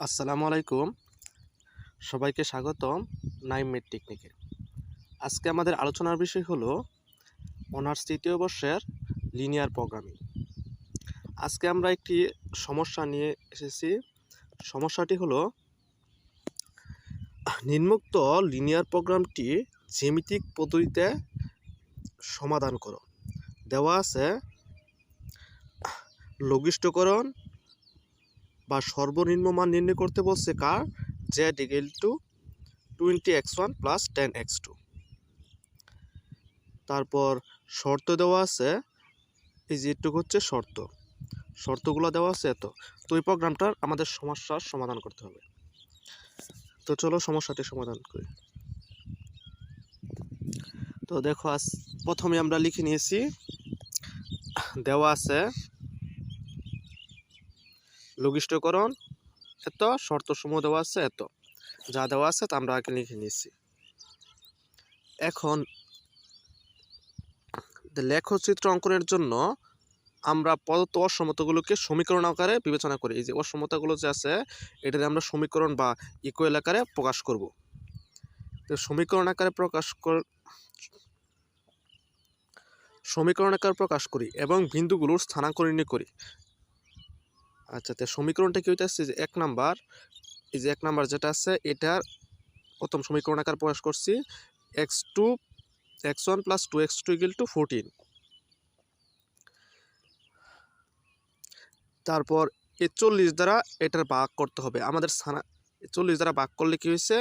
আসসালামু আলাইকুম, সবাইকে স্বাগতম নাইমেট টেকনিকে। আজকে আমাদের আলোচনার বিষয় হলো অনার্স তৃতীয় বর্ষের লিনিয়ার প্রোগ্রামিং। আজকে আমরা একটি সমস্যা নিয়ে এসেছি। সমস্যাটি হলো নিম্নোক্ত লিনিয়ার প্রোগ্রামটি জ্যামিতিক পদ্ধতিতে সমাধান করো। দেওয়া আছে লঘিষ্ঠকরণ বা সর্বনিম্ন মান নির্ণয় করতে বলছে কার, z=20x1 + 10x2। তারপর শর্ত দেওয়া আছে, এই যে এটুকু হচ্ছে শর্তগুলো দেওয়া আছে এত। তো এই প্রোগ্রামটার আমাদের সমস্যার সমাধান করতে হবে। তো চলো সমস্যাটি সমাধান করি। তো দেখো, প্রথমে আমরা লিখে নিয়েছি, দেওয়া আছে লঘিষ্ঠকরণ এত, শর্তসমূহ দেওয়া আছে এত, যা দেওয়া আছে তা আমরা আগে লিখে নিয়েছি। এখন লেখচিত্র অঙ্কনের জন্য আমরা প্রদত্ত অসমতাগুলোকে সমীকরণ আকারে বিবেচনা করি। এই যে অসমতাগুলো যে আছে, এটাতে আমরা সমীকরণ বা ইকুয়াল আকারে প্রকাশ করব। তো সমীকরণ আকারে প্রকাশ করি এবং বিন্দুগুলোর স্থানাঙ্ক নির্ণয় করি। আচ্ছা, তো সমীকরণটা কি হইতেছে, যে এক নাম্বার, এই যে এক নাম্বার যেটা আছে, এটার প্রথম সমীকরণ আকার প্রকাশ করছি x1 + 2x2 = 14। তারপর 40 দ্বারা এটার ভাগ করতে হবে আমাদের। 40 দ্বারা ভাগ করলে কি হয়েছে,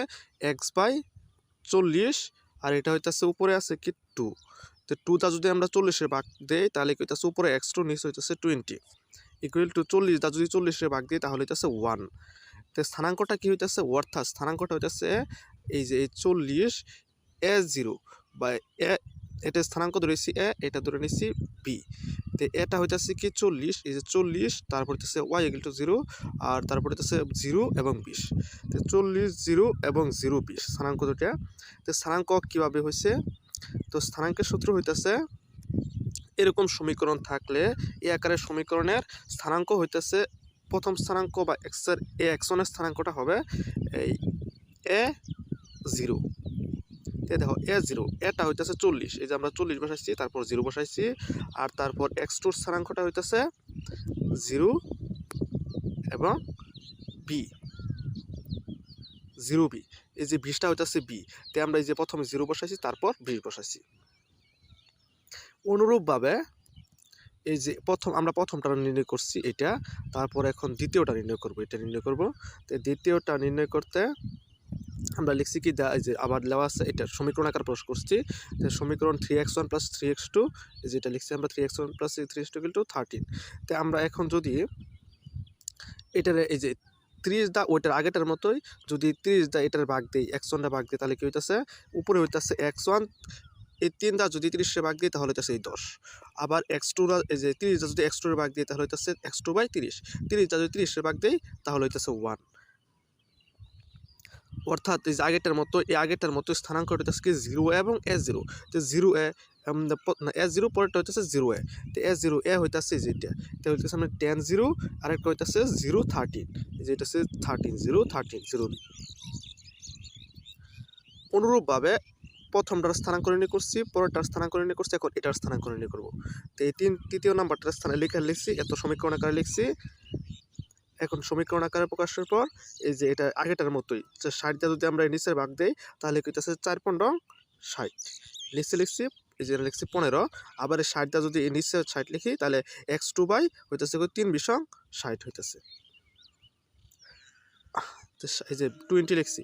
x/40, আর এটা হইতেছে উপরে আছে কি 2। তো 2টা যদি আমরা 40-এর ভাগ দেই তাহলে কি হইতেছে, উপরে x2, নিচে হইতেছে 20 = 40 দা যদি 40-এর ভাগ দিই তাহলে হইতেছে 1। তো স্থানাঙ্কটা কি হইতেছে, অর্থাৎ স্থানাঙ্কটা হইতেছে এই যে 40 a0 বা এটা স্থানাঙ্ক ধরেছি a, এটা ধরে নিছি b। তো এটা হইতেছে কি 40, এই যে 40, তারপর হইতেছে y = 0, আর তারপর হইতেছে 0 এবং 20। তো 40, 0 এবং 0, 20 স্থানাঙ্ক দুটা। তো স্থানাঙ্ক কিভাবে হয়েছে, তো স্থানাঙ্কের সূত্র হইতেছে, এরকম সমীকরণ থাকলে এই আকারের সমীকরণের স্থানাঙ্ক হইতেছে, প্রথম স্থানাঙ্ক বা x1 এর স্থানাঙ্কটা হবে এই a0। দেখো a0 এটা হইতেছে 40, এই যে আমরা 40 বসাইছি, তারপর 0 বসাইছি, আর তারপর x2 স্থানাঙ্কটা হইতেছে 0 এবং b, 0b, এই যে 20টা হইতেছে b। তে আমরা এই যে প্রথমে 0 বসাইছি, তারপর 20 বসাইছি। অনুরূপভাবে এই যে আমরা প্রথমটা নির্ণয় করছি এটা, তারপর এখন দ্বিতীয়টা নির্ণয় করব, এটা নির্ণয় করব। তো দ্বিতীয়টা নির্ণয় করতে আমরা লিখছি কি, এই যে আবার দেওয়া আছে, এটা সমীকরণ আকার প্রকাশ করছি। তো সমীকরণ 3x1 + 3x2, যেটা লিখছি আমরা 3x1 + 3x2 = 13। তো আমরা এখন যদি এটার এই যে 30 দা ওইটার আগেটার মতোই যদি 30 দা এটার ভাগ দিই, x1টা ভাগ দিই, তাহলে কি হইতেছে, উপরে হইতেছে x1, এই 3 দা যদি 30-এর ভাগ দিই তাহলে হইতেছে এই 10। আবার x2 এই যে 30 দা যদি x2-এর ভাগ দিই তাহলে হইতেছে x2/30, 30 দা যদি 30-এর ভাগ দিই তাহলে হইতেছে 1। অর্থাৎ এই যে আগেরটার মতো স্থানাঙ্ক হইতেছে কি 0a এবং a0। তো 0a a0 পরেরটা হইতেছে 0a। তো a0a হইতেছে যেটা, তো হইতেছে আমরা 10 0, আর একটা হইতেছে 0 13, এই যে এটা হচ্ছে 13 0 13 0। অনুরূপভাবে প্রথমটার স্থানাঙ্ক নির্ণয় করছি, পরেরটার স্থানাঙ্ক নির্ণয় করছি, এখন এটার স্থানাঙ্ক নির্ণয় করব। তো এই তৃতীয় নাম্বারটার স্থানে লিখছি, এত সমীকরণ আকারে লিখছি। এখন সমীকরণ আকারে প্রকাশের পর এই যে এটা আগেটার মতোই, যে 60টা যদি আমরা নিচের ভাগ দেই তাহলে কইতাছে 4×15 60, লিখছি, এই যে লিখছি 15। আবার এই 60টা যদি নিচে 60 লিখি তাহলে x2 হইতেছে 3×20 60 হইতেছে। তো এই যে 20 লিখছি,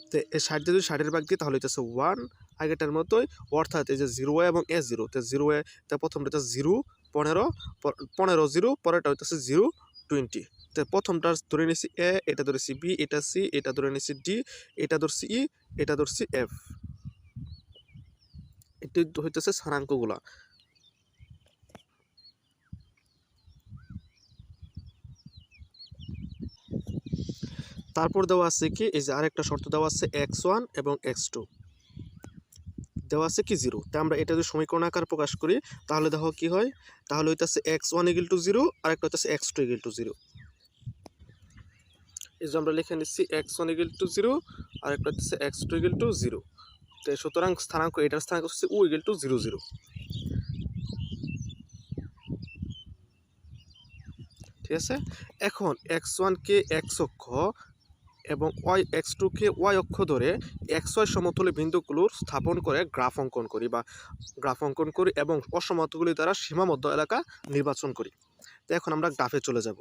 তো এই 60টা যদি 60-এর ভাগ দিই তাহলে হইতেছে 1, আগেটার মতোই। অর্থাৎ এই যে 0a এবং a0, তো 0a তে প্রথমটা 0 15 15 0, পরেরটা হইতেছে 0 20। তো প্রথমটা ধরে নিছি a, এটা ধরেছি b, এটা c, এটা ধরে নিছি d, এটা ধরছি e, এটা ধরছি f। এটি হইতেছে স্থানাঙ্কগুলা। তারপর দেওয়া আছে কি, এই যে আরেকটা শর্ত দেওয়া আছে x1 এবং x2 দেওয়া আছে কি 0। তো আমরা এটা যদি সমীকরণ আকার প্রকাশ করি তাহলে দেখো কি হয়, তাহলে হইতেছে x1 = 0, আর একটা হইতেছে x2 = 0। এই যে আমরা লিখে নিচ্ছি x1 ইকুয়াল টু 0 আর একটা হচ্ছে x2 ইকুয়াল টু 0। তো সুতরাং স্থানাঙ্ক এটার স্থানাঙ্ক হচ্ছে u ইকুয়াল টু 0 0। ঠিক আছে, এখন x1 কে x অক্ষ এবং x2 কে y অক্ষ ধরে xy সমতলে বিন্দুগুলোর স্থাপন করে গ্রাফ অঙ্কন করি এবং অসমতলগুলি দ্বারা সীমাবদ্ধ এলাকা নির্বাচন করি। তো এখন আমরা গ্রাফে চলে যাব।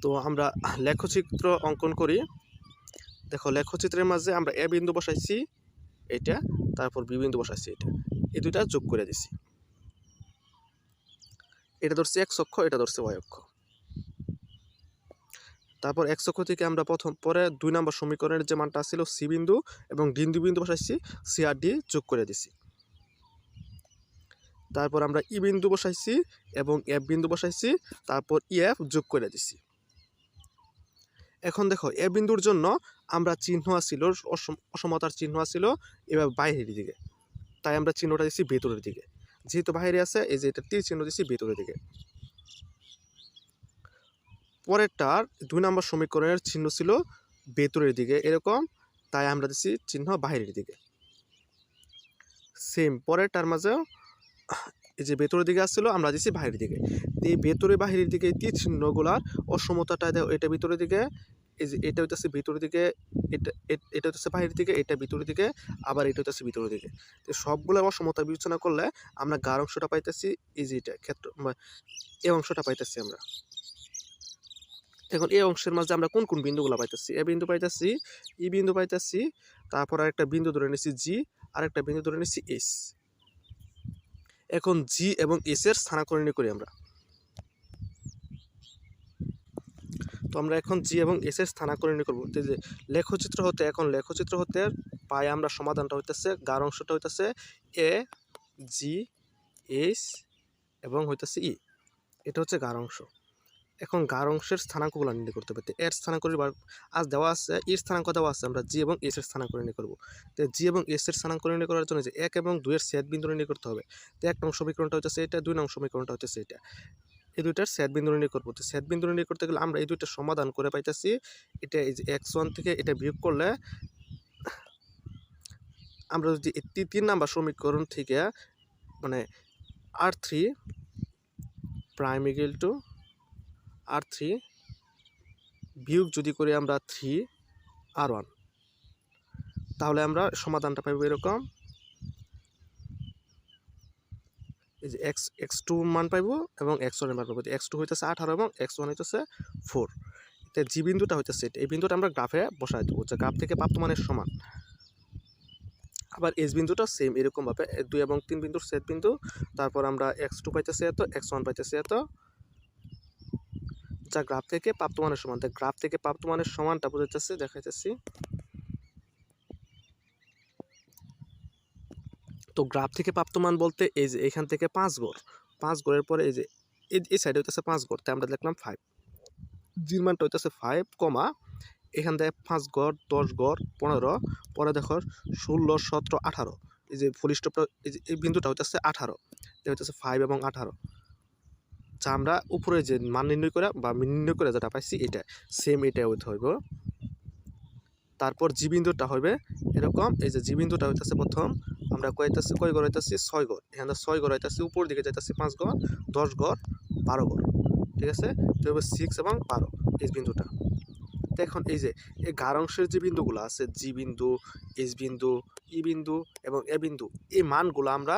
তো আমরা লেখচিত্র অঙ্কন করি। দেখো লেখচিত্রের মাঝে আমরা এ বিন্দু বসাইছি এটা, তারপর বি বিন্দু বসাইছি এটা, এই দুইটা যোগ করে দিছি। এটা ধরছে x অক্ষ, এটা ধরছে y অক্ষ। তারপর x অক্ষ থেকে আমরা পরে 2 নম্বর সমীকরণের যে মানটা ছিল c বিন্দু এবং d বিন্দু বসাইছি, c আর d যোগ করে দিছি। তারপর আমরা ই বিন্দু বসাইছি এবং f বিন্দু বসাইছি, তারপর f যোগ করে দিছি। এখন দেখো এ বিন্দুর জন্য আমরা চিহ্ন ছিল অসমতার চিহ্ন ছিল এবার বাইরের দিকে, তাই আমরা চিহ্নটা দিচ্ছি ভেতরের দিকে। যেহেতু বাইরে আছে, এই যে এটা তীর চিহ্ন দিচ্ছি ভেতরের দিকে। পরেরটার 2 নম্বর সমীকরণের চিহ্ন ছিল ভেতরের দিকে এরকম, তাই আমরা দিচ্ছি চিহ্ন বাইরের দিকে। সেম পরেরটার মাঝেও এই যে ভেতরের দিকে আসছিল, আমরা দিচ্ছি বাইরের দিকে। এই ভেতরে বাহিরের দিকে তীর চিহ্নগুলার অসমতাটা দেয়, এটা ভিতরের দিকে, এই যে এটা হইতেছে ভিতরের দিকে, এটা হচ্ছে বাইরের দিকে, এটা ভিতরের দিকে, আবার এটা হচ্ছে ভিতরের দিকে। তো সবগুলো অসমতা বিবেচনা করলে আমরা গার অংশটা পাইতেছি, এই যে এটা ক্ষেত্র এই অংশটা পাইতেছি আমরা। এখন এই অংশের মাঝে আমরা কোন কোন বিন্দুগুলো পাইতেছি? এ বিন্দু পাইতেছি, ই বিন্দু পাইতেছি, তারপর আরেকটা বিন্দু ধরে নিচ্ছি জি, আরেকটা বিন্দু ধরে নিচ্ছি এস। এখন জি এবং এস এর স্থানাঙ্ক নির্ণয় করি আমরা। তো আমরা এখন জি এবং এস এর স্থানাঙ্ক নির্ণয় করবো। তো যে লেখচিত্র হতে পাই আমরা সমাধানটা হইতেছে, গার অংশটা হইতেছে এ জি এস এবং হইতেছে ই, এটা হচ্ছে গার অংশ। এখন গার অংশের স্থানাঙ্কগুলো নির্ণয় করতে হবে। এর স্থানাঙ্ক আজ দেওয়া আছে, এর স্থানাঙ্ক দেওয়া আছে, আমরা জি এবং এস এর স্থানাঙ্ক নির্ণয় করবো। তো জি এবং এস এর স্থানাঙ্ক নির্ণয় করার জন্য যে 1 এবং 2 এর ছেদ বিন্দু নির্ণয় করতে হবে। তো 1 নং সমীকরণটা হচ্ছে এটা, 2 নং সমীকরণটা হচ্ছে এটা। এই দুইটার ছেদ বিন্দু নির্ণয় করবো। তো ছেদ বিন্দু নির্ণয় করতে গেলে আমরা এই দুইটা সমাধান করে পাইতেছি। এটা এই যে x1 থেকে এটা বিয়োগ করলে আমরা যদি 3 নাম্বার সমীকরণ থেকে মানে r3 prime equal to r3 বিয়োগ যদি করি আমরা 3r1, তাহলে আমরা সমাধানটা পাইব এরকম, এই যে x2 মান পাইব এবং x1 এর মান পাইব। x2 হইতেছে 18 এবং x1 হইতেছে 4। তো জি বিন্দুটা হইতেছে এটা, এই বিন্দুটা আমরা গ্রাফে বসাই দেবো যে গ্রাফ থেকে প্রাপ্ত মানের সমান। আবার এস বিন্দুটা সেম এরকম ভাবে 2 এবং 3 বিন্দুর ছেদ বিন্দু, তারপর আমরা x2 পাইতেছি এত, x1 পাইতেছি এত, যা গ্রাফ থেকে প্রাপ্ত মানের সমান। তাই গ্রাফ থেকে প্রাপ্ত মানের সমানটা বোঝাইতেছে, দেখাইতেছি। তো গ্রাফ থেকে প্রাপ্ত মান বলতে এই যে এখান থেকে 5 গড়ের পরে এই যে এই সাইডে হইতেছে 5 গড়, তাই আমরা লিখলাম 5। জির মানটা হইতেছে 5 কমা এখান থেকে 5 গড়, 10 গড়, 15, পরে দেখো 16, 17, 18, এই যে ফুল স্টপটা, এই যে এই বিন্দুটা হইতেছে 18, এটা হইতেছে 5 এবং 18, যা আমরা উপরে যে মান নির্ণয় করে যেটা পাইছি এটা সেম, এটা হইতে হইব। তারপর জি বিন্দুটা হইবে এরকম, এই যে জি বিন্দুটা হইতেছে প্রথম আমরা কয় গড় হইতেছি 6 গড়, এখানে 6 গড় হইতেছে, উপর দিকে যাইতেছে 5 গড়, 10 গড়, 12 গড়, ঠিক আছে। তো হবে 6 এবং 12 এই বিন্দুটা। তো এখন এই যে এই গার অংশের যে বিন্দুগুলো আছে, জি বিন্দু, এস বিন্দু, ই বিন্দু এবং এ বিন্দু, এই মানগুলো আমরা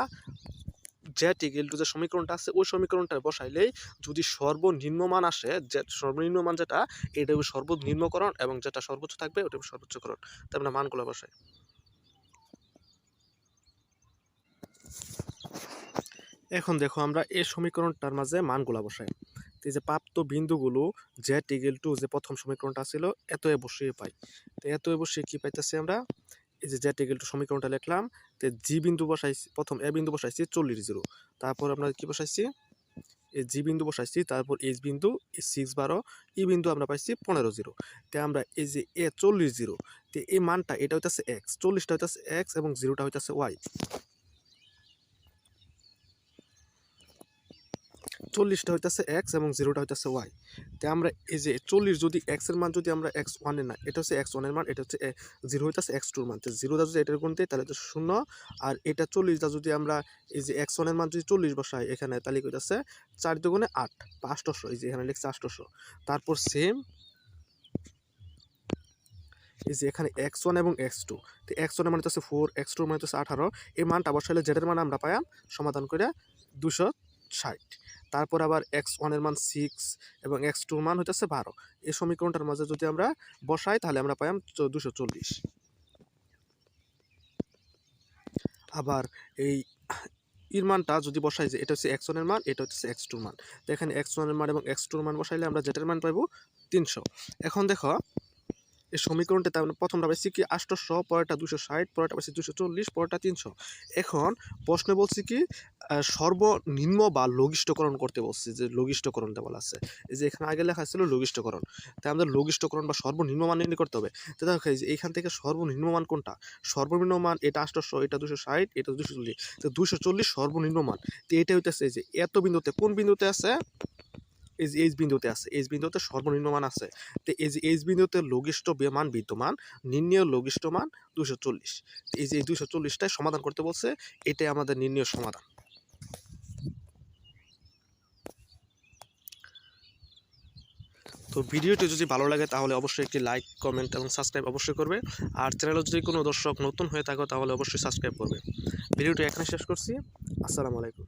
জেড ইকুয়াল টু যে সমীকরণটা আছে ওই সমীকরণটা বসাইলেই যদি সর্বনিম্ন মান আসে, যে সর্বনিম্ন মান যেটা, এটা হবে সর্বনিম্নকরণ এবং যেটা সর্বোচ্চ থাকবে ওটা হবে সর্বোচ্চকরণ। তাই আমরা মানগুলো বসাই। এখন দেখো আমরা এই সমীকরণটার মাঝে মানগুলো বসাই। এই যে প্রাপ্ত বিন্দুগুলো জেড ইকুয়াল টু যে প্রথম সমীকরণটা ছিল এত বসিয়ে পাই। তো এত বসিয়ে কি পাইতেছি আমরা, এই যে জেড ইকুয়াল টু সমীকরণটা লিখলাম। তো জি বিন্দু বসাইছি, প্রথম এ বিন্দু বসাইছি 40 0, তারপর আমরা কি বসাইছি, এই জি বিন্দু বসাইছি, তারপর এইচ বিন্দু 6 12, ই বিন্দু আমরা পাইছি 15 0। তো আমরা এই যে এ 40 0, তো এই মানটা এটা হইতেছে এক্স, 40টা হইতেছে এক্স এবং 0টা হইতেছে ওয়াই। 40টা হইতেছে এক্স এবং 0টা হইতেছে ওয়াই। তো আমরা এই যে 40 যদি এক্স এর মান যদি আমরা x1 এর না, এটা হচ্ছে x1 এর মান, এটা হচ্ছে 0 হইতেছে x2 এর মান। তো 0 দা যদি এটার গুণ দিই তাহলে তো 0, আর এটা 40 দা যদি আমরা এই যে x1 এর মান যদি 40 বসাই এখানে, তাহলে হইতেছে 4 দুগুণে 8 বা 800, এই যে এখানে লিখছে 800। তারপর সেম এই যে এখানে x1 এবং x2, তো x1 এর মান হচ্ছে 4, x2 এর মান হচ্ছে 18, এই মানটা বসাইলে z এর মান আমরা পাইলাম সমাধান করে 260। তারপর আবার x1 এর মান 6 এবং x2 এর মান হচ্ছে 12, এই সমীকরণটার মাঝে যদি আমরা বসাই তাহলে আমরা পাইলাম 240। আবার এই এর মানটা যদি বসাই যে এটা হচ্ছে x1 এর মান, এটা হচ্ছে x2 এর মান, তো এখানে x1 এর মান এবং x2 এর মান বসাইলে আমরা z এর মান পাবো 300। এখন দেখো এই সমীকরণটাতে আমরা প্রথমটা পাইছি কি 800, পরেরটা 260, পরেরটা পাইছি 240, পরেরটা 300। এখন প্রশ্নে বলছি কি সর্বনিম্ন বা লঘিষ্ঠকরণ করতে বলছি, যে লঘিষ্ঠকরণটা বলা আছে, এই যে এখানে আগে লেখা ছিল লঘিষ্ঠকরণ, তাই আমাদের লঘিষ্ঠকরণ বা সর্বনিম্ন মান নির্ণয় করতে হবে। তো দেখো এই যে এইখান থেকে সর্বনিম্ন মান কোনটা, সর্বনিম্ন মান এটা 800, এটা 260, এটা 240, তো 240 সর্বনিম্ন মান। তো এটা হইতেছে এই যে এত বিন্দুতে, কোন বিন্দুতে আছে, এই যে এইচ বিন্দুতে আছে, এইচ বিন্দুতে সর্বনিম্ন মান আছে। তো এই যে এইচ বিন্দুতে লঘিষ্ঠ মান বিদ্যমান, নির্ণয় লঘিষ্ঠ মান 240। এই যে এই 240টাই সমাধান করতে বলছে, এটাই আমাদের নির্ণয় সমাধান। তো ভিডিওটি যদি ভালো লাগে তাহলে অবশ্যই একটি লাইক, কমেন্ট এবং সাবস্ক্রাইব অবশ্যই করবে। আর চ্যানেলে যদি কোনো দর্শক নতুন হয়ে থাকো তাহলে অবশ্যই সাবস্ক্রাইব করবে। ভিডিওটি এখানে শেষ করছি। আসসালামু আলাইকুম।